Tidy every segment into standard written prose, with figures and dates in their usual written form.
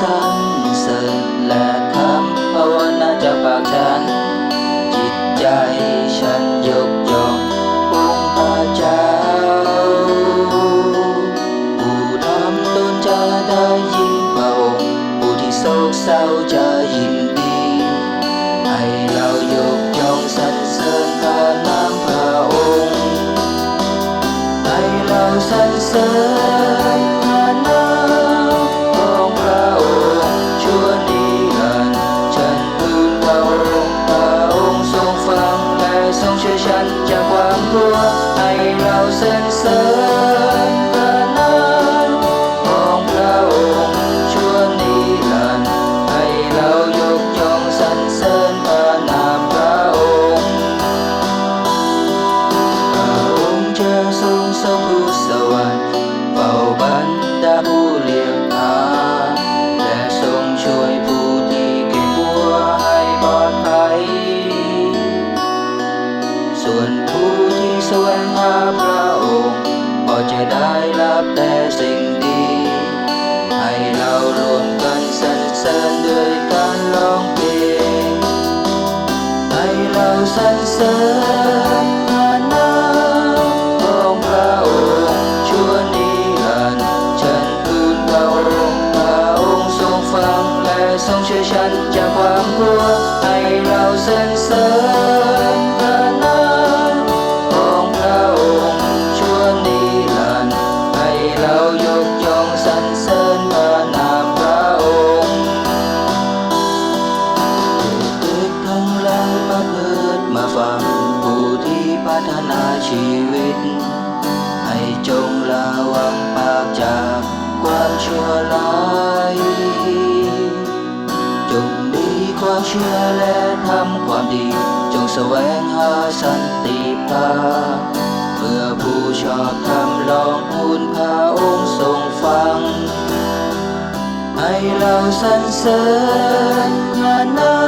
สรรเสริญและคำภาวนาจากปากฉันจิตใจฉันยกย่ององค์พระเจ้าผู้ทำตนจะได้ยินพระองค์ผู้ที่โศกเศร้าจะยินดีให้เรายกย่องสรรเสริญพระนามพระองค์ให้เราสรรเสริญพระนามของพระองค์ชั่วนิรันดร์ฉันทูลพระองค์พระองค์ทรงฟังและทรงช่วยฉันจากความกลัวให้เราสรรเสริญพระนามของพระองค์ชั่วนิรันดร์ให้เรายกย่องสรรเสริญพระนามพระองค์พระองค์จะทรงสมบูรณ์สวรรค์เฝ้าบรรดาผู้เรียกหาและทรงช่วยผู้ที่เกรงกลัวให้ปลอดภัยส่วนผู้ที่แสวงหาพระองค์ก็จะได้รับแต่สิ่งดีให้เรารวมกันสรรเสริญด้วยการร้องเพลงให้เราสรรเสริญพระนามของพระองค์ชั่วนิรันดร์ฉันทูลพระองค์พระองค์ทรงฟังและทรงช่วยฉันจากความกลัวให้เราสรรเสริญพระนามของพระองค์ชั่วนิรันดร์ให้เรายกย่องสรรเสริญพระนามพระองค์เด็กทั้งหลายมาเกิดมาฟังผู้ที่พัฒนาชีวิตให้จงระวังปากจากความชั่วร้ายจงมีความเชื่อและทำความดีจงแสวงหาสันติภาพเมื่อผู้ชอบธรรมลองทูลพระองค์ทรงฟังให้เราสรรเสริญพระนา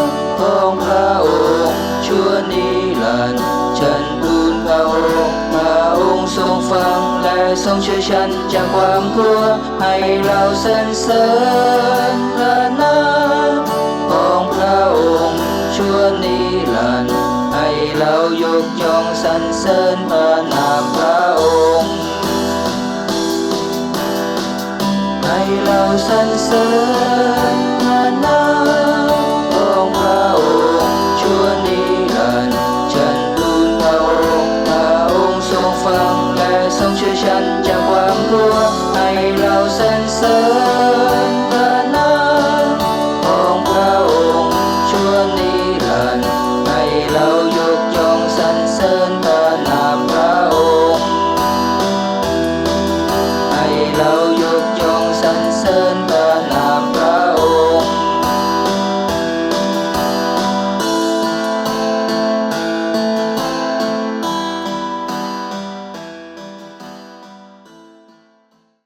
มของพระองค์ชั่วนิรันดร์ฉันทูลพระองค์พระองค์ทรงฟังและทรงช่วยฉันจากความกลัวให้เราสรรเสริญพระนามของพระองค์ชั่วนิรันดร์ให้เรายกย่องสรรเสริญพระนามพระองค์ให้เราสรรเสริญ